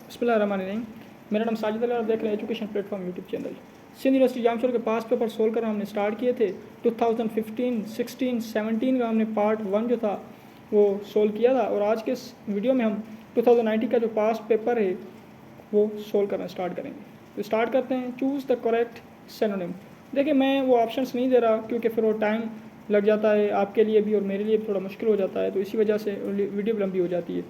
बिस्मिल्लाहिर्रहमानिर्रहीम। मेरा नाम साजिद है और देख रहे हैं education platform YouTube channel. Sindh university Jamshoro के पास पेपर सोल्व करना हमने स्टार्ट किए थे। 2015, 16, 17 का हमने पार्ट 1 जो था वो सोल्व किया था, और आज के इस वीडियो में हम 2019 का जो पास्ट पेपर है वो सोल्व करना स्टार्ट करेंगे। तो स्टार्ट करते हैं। Choose the correct synonym. देखिए, मैं वो ऑप्शंस नहीं दे रहा क्योंकि फिर वो टाइम लग जाता है आपके लिए भी और मेरे लिए भी थोड़ा मुश्किल हो जाता है, तो इसी वजह से वीडियो लंबी हो जाती है।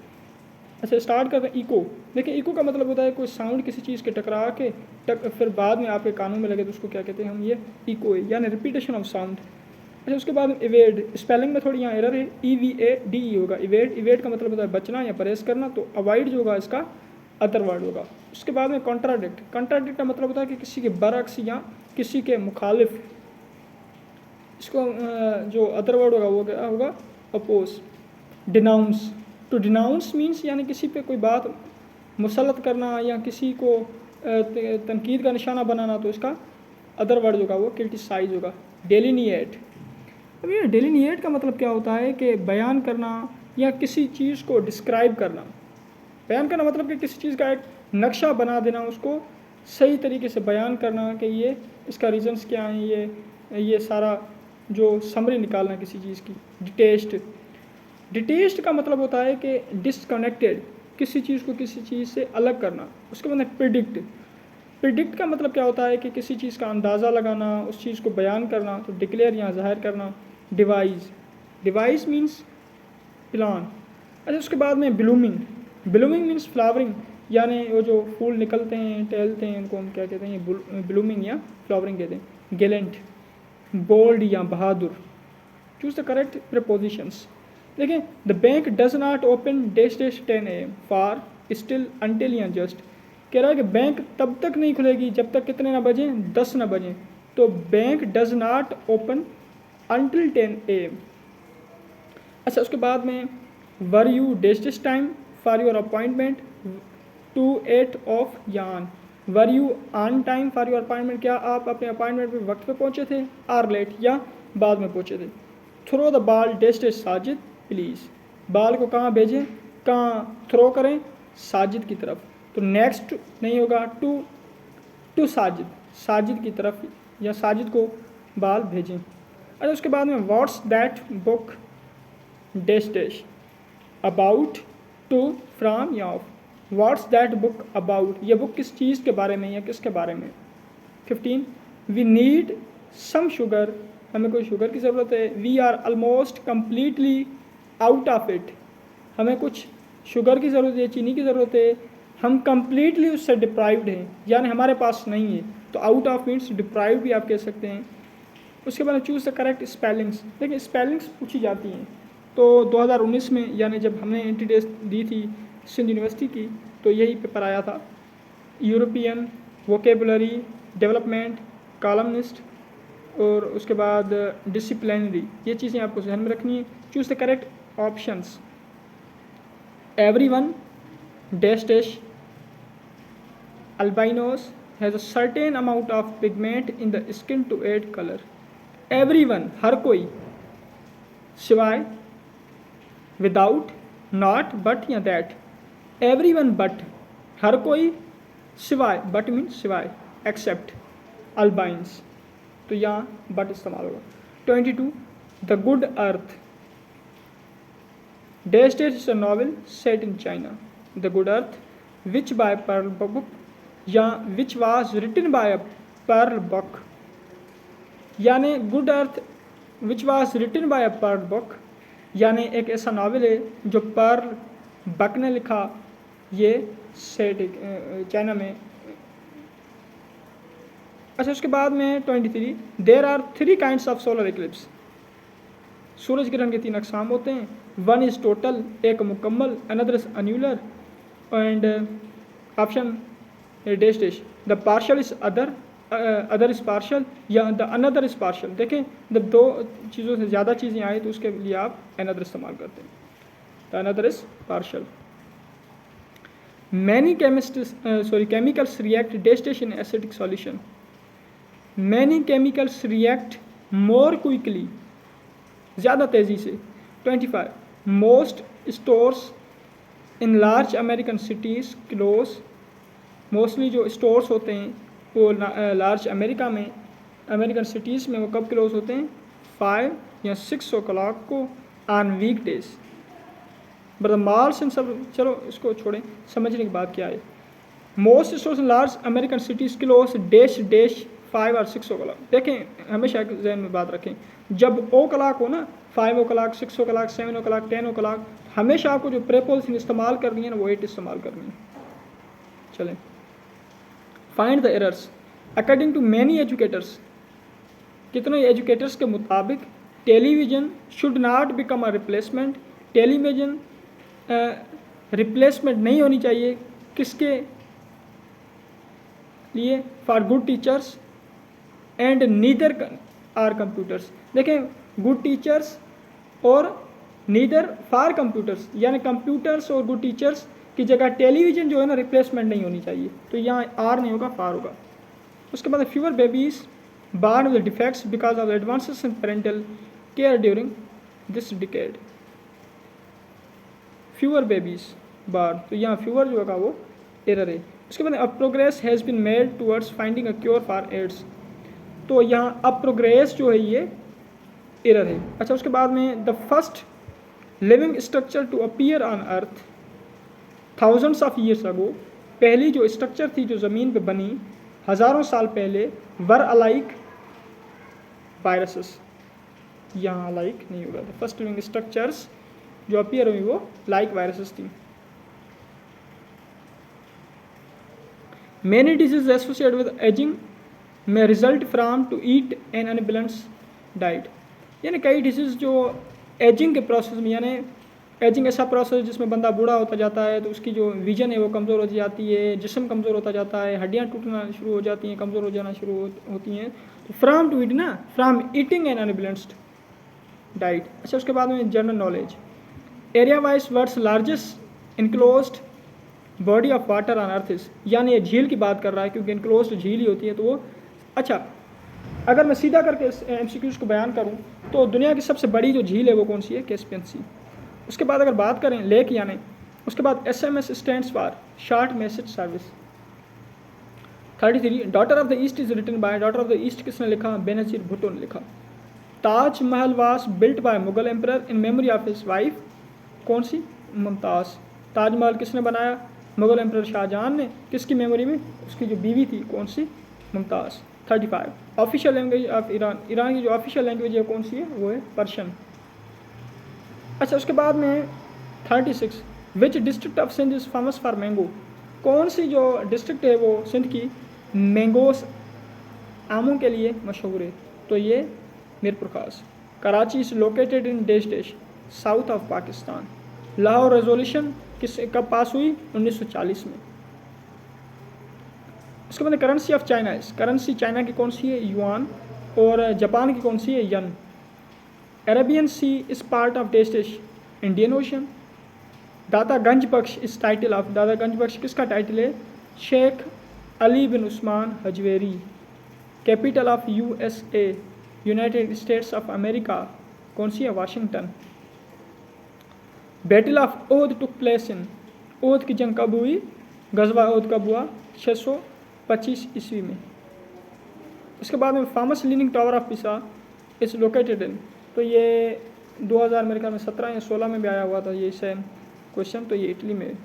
अच्छा, स्टार्ट करते हैं। इको। देखिए, इको का मतलब होता है कोई साउंड किसी चीज़ के टकरा के फिर बाद में आपके कानों में लगे तो उसको क्या कहते हैं हम, ये इको है, यानी रिपीटेशन ऑफ साउंड। अच्छा, उसके बाद इवेड। स्पेलिंग में थोड़ी यहाँ एरर है, EVADE होगा इवेड। इवेड का मतलब होता है बचना या परहेज करना, तो अवॉइड जो होगा इसका अदर वर्ड होगा। उसके बाद में कॉन्ट्राडिक्ट। कॉन्ट्राडिक्ट का मतलब होता है कि किसी के बरअक्स या किसी के मुखालिफ। इसको जो अदर वर्ड होगा वो क्या होगा, oppose. Denounce. To denounce means यानी किसी पे कोई बात मुसलत करना या किसी को तनकीद का निशाना बनाना, तो इसका अदर वर्ड होगा वो क्रिटिसाइज होगा। डेलिनिएट। अब ये डेलिनिएट का मतलब क्या होता है कि बयान करना या किसी चीज़ को डिस्क्राइब करना। बयान करना मतलब कि किसी चीज़ का एक नक्शा बना देना, उसको सही तरीके से बयान करना कि ये इसका रीजंस क्या हैं, ये सारा जो समरी निकालना किसी चीज़ की। डिटेस्ट। डिटेस्ट का मतलब होता है कि डिसकनेक्टेड, किसी चीज़ को किसी चीज़ से अलग करना। उसके बाद प्रिडिक्ट। प्रिडिक्ट का मतलब क्या होता है कि किसी चीज़ का अंदाज़ा लगाना, उस चीज़ को बयान करना, तो डिक्लेयर यहाँ ज़ाहिर करना। डिवाइस। Device means plan. अच्छा, उसके बाद में ब्लूमिंग। ब्लूमिंग मीन्स फ्लावरिंग, यानी वो जो फूल निकलते हैं टहलते हैं उनको हम क्या कहते हैं, ब्लूमिंग या फ्लावरिंग कहते हैं। गैलेंट। बोल्ड या बहादुर। Choose the correct prepositions. देखिए, the bank does not open dash dash 10 AM for still until या जस्ट। कह रहा है कि बैंक तब तक नहीं खुलेगी जब तक कितने ना बजें, 10 ना बजें, तो bank does not open until 10 AM। अच्छा, उसके बाद में were you dash dash time for your appointment to 8 of यान। Were you on time for your appointment, क्या आप अपने अपॉइंटमेंट पे वक्त पे पहुँचे थे, आर लेट या बाद में पहुँचे थे। Throw the ball dash dash Sajid please. Ball को कहाँ भेजें, कहाँ थ्रो करें, साजिद की तरफ। तो नेक्स्ट नहीं होगा, टू साजिद, साजिद की तरफ या साजिद को बॉल भेजें। अच्छा, उसके बाद में what's that book dash dash about, to, from या of. What's that book about, ये बुक किस चीज़ के बारे में या किसके बारे में। 15 वी नीड सम शुगर, हमें कोई शुगर की ज़रूरत है। We are almost completely out of it, हमें कुछ शुगर की ज़रूरत है, चीनी की ज़रूरत है, हम कम्प्लीटली उससे डिप्राइव्ड हैं, यानी हमारे पास नहीं है। तो आउट ऑफ मीन्स डिप्राइव भी आप कह सकते हैं। उसके बाद चूज़ द करेक्ट स्पेलिंग्स। देखिए, स्पेलिंग्स पूछी जाती हैं, तो 2019 में यानी जब हमने एंट्री टेस्ट दी थी सिंध यूनिवर्सिटी की, तो यही पेपर आया था। यूरोपियन, वोकेबुलरी, डेवलपमेंट, कॉलमनिस्ट, और उसके बाद डिसिप्लिनरी, ये चीज़ें आपको ध्यान में रखनी है। Choose the correct options. Everyone dash dash albinos has a certain amount of pigment in the skin to add color. Everyone, हर कोई, सिवाय, विदाउट, नॉट, बट या दैट। एवरीवन बट, हर कोई, सिवाय, बट मीन्स सिवाय, एक्सेप्ट अल्बाइंस, तो यहाँ बट इस्तेमाल होगा। 22 the good earth dash dash is a novel set in China. The good earth which by Pearl Buck या which was written by a Pearl Buck, यानी good earth which was written by a Pearl Buck, यानी एक ऐसा novel है जो Perl बक ने लिखा, ये सेट चाइना में। अच्छा, उसके बाद में 23 there are 3 kinds of solar eclipse. सूरज ग्रहण के 3 अकसाम होते हैं। वन इज़ टोटल, एक मुकम्मल, another is annular, and option dash dash the partial is other is partial या द अनदर इज पार्शल। देखें, जब 2 चीज़ों से ज़्यादा चीज़ें आए तो उसके लिए आप अनदर इस्तेमाल करते हैं, the another is partial. Many chemicals react dash dash in acidic solution. Many chemicals react more quickly, ज़्यादा तेज़ी से। 25 most stores in large American cities close, mostly जो स्टोर्स होते हैं वो लार्ज अमेरिकन सिटीज़ में वो कब क्लोज होते हैं 5 या 6 o'clock को on weekdays. But the malls in सब, चलो इसको छोड़ें, समझने की बात क्या है। Most stores in large American cities close dash 5 और 6 o'clock। देखें हमेशा जहन में बात रखें, जब ओ क्लाक हो ना 5 o'clock 6 o'clock 7 o'clock 10 o'clock, हमेशा आपको जो प्रेपोजिशन इस्तेमाल करनी है ना वो इट इस्तेमाल करनी है। चलें, find the errors according to many educators. कितने एजुकेटर्स के मुताबिक television should not become a replacement, television replacement नहीं होनी चाहिए किसके लिए, for good teachers and neither are computers. देखें गुड टीचर्स और नीदर फॉर कंप्यूटर्स, यानी कंप्यूटर्स और गुड टीचर्स की जगह टेलीविज़न जो है ना रिप्लेसमेंट नहीं होनी चाहिए, तो यहाँ आर नहीं होगा फार होगा। उसके बाद fewer babies born with defects because of advances in parental care during this decade। Fewer babies बार, तो यहाँ फ्यूअर जो होगा वो एरर है। उसके बाद अब progress has been made towards finding a cure for AIDS, तो यहाँ अब प्रोग्रेस जो है ये एरर है। अच्छा, उसके बाद में the first living structure to appear on earth thousands of years ago, पहली जो स्ट्रक्चर थी जो ज़मीन पे बनी हज़ारों साल पहले, वर अलाइक वायरसेस, यहाँ लाइक नहीं होगा। द फर्स्ट लिविंग स्ट्रक्चर्स जो अपीयर हुई वो लाइक वायरसेस थी। Many disease associated with ageing में result from to eat an unbalanced diet, यानी कई डिजीज़ जो एजिंग के प्रोसेस में, यानी एजिंग ऐसा प्रोसेस जिसमें बंदा बूढ़ा होता जाता है तो उसकी जो विजन है वो कमज़ोर हो जाती है, जिस्म कमज़ोर होता जाता है, हड्डियाँ टूटना शुरू हो जाती हैं, कमज़ोर हो जाना शुरू होती हैं, तो फ्राम टू ईट ना, from eating N unbalanced diet. अच्छा, उसके बाद में general knowledge, area wise words largest enclosed body of water on earth is, यानी ये झील की बात कर रहा है क्योंकि इनक्लोज्ड झील ही होती है तो वो। अच्छा, अगर मैं सीधा करके MCQs को बयान करूँ तो दुनिया की सबसे बड़ी जो झील है वो कौन सी है, कैस्पियन सी। उसके बाद अगर बात करें लेक यानी, उसके बाद SMS stands for short message service. 33 daughter of the east is written by, daughter of the east किसने लिखा, बेनज़ीर भुट्टो ने लिखा। Taj Mahal was built by Mughal emperor in memory of his wife, कौन सी, मुमताज़। ताजमहल किसने बनाया, मुगल एम्परर शाहजहां ने, किसकी मेमोरी में, उसकी जो बीवी थी कौन सी, Mumtaz. 35 official language of Iran, Iran की जो ऑफिशियल लैंग्वेज है कौन सी है, वो है पर्शियन। अच्छा, उसके बाद में 36 which district of Sindh is famous for mango, कौन सी जो डिस्ट्रिक्ट है वो सिंध की मैंगोस आमों के लिए मशहूर है, तो ये मीरपुर खास। Karachi is located in dash south of Pakistan. Lahore resolution किस कब पास हुई, 1940 में। उसके बाद currency of China, currency China की कौन सी है, युआन, और जापान की कौन सी है, यन। Arabian sea is part of dash Indian ocean. Data Ganj बख्श इस टाइटल ऑफ, दादा गंज बख्श किसका टाइटल है, Sheikh Ali bin Usman Hajveri. Capital of USA United States of America कौन सी है, Washington. Battle of Uhud took place in, Uhud की जंग कब हुई, गजवा ओहद कब हुआ, 625 ईस्वी में। उसके बाद में फेमस लीनिंग टावर ऑफ पिसा इज लोकेटेड इन, तो ये 2000 मेरे ख्याल में 17 या 16 में भी आया हुआ था ये सेम क्वेश्चन, तो ये इटली में।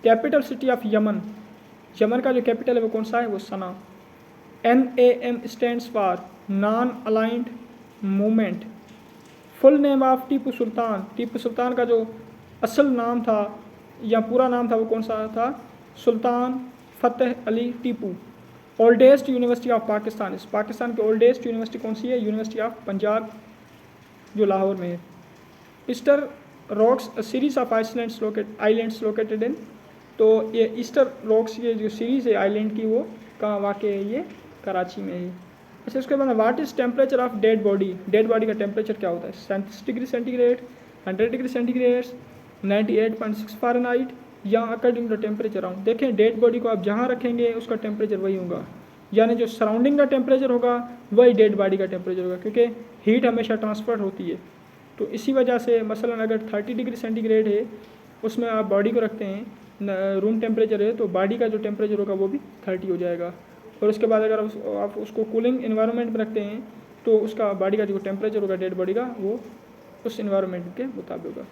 Capital city of Yemen, Yemen का जो कैपिटल है वो कौन सा है, वो Sanaa. NAM stands for non aligned movement. Full name of Tipu Sultan, Tipu Sultan का जो असल नाम था या पूरा नाम था वो कौन सा था, Sultan Fateh Ali Tipu. Oldest university of Pakistan, इस पाकिस्तान की ओल्डेस्ट यूनिवर्सिटी कौन सी है, यूनिवर्सिटी ऑफ पंजाब जो लाहौर में है। Easter rocks series of islands located in, तो ये ईस्टर रॉक्स ये जो सीरीज़ है आइलैंड की वो कहाँ वाक़ है, ये कराची में है। अच्छा, उसके बाद what is temperature of dead body, dead body का टेम्परेचर क्या होता है, 37 degree centigrade, 100 degree centigrade, 98.6 Fahrenheit, या अकॉर्डिंग टू टेम्परेचर राउंड। देखें डेड बॉडी को आप जहाँ रखेंगे उसका टेम्परेचर वही होगा, यानी जो सराउंडिंग का टेम्परेचर होगा वही डेड बॉडी का टेम्परेचर होगा, क्योंकि हीट हमेशा ट्रांसफ़र होती है। तो इसी वजह से मसलन अगर 30 डिग्री सेंटीग्रेड है उसमें आप बॉडी को रखते हैं रूम टेम्परेचर है तो बॉडी का जो टेम्परेचर होगा वो भी 30 हो जाएगा। और उसके बाद अगर आप उसको कूलिंग इन्वायरमेंट में रखते हैं तो उसका बॉडी का जो टेम्परेचर होगा डेड बॉडी का वो उस इन्वायरमेंट के मुताबिक होगा।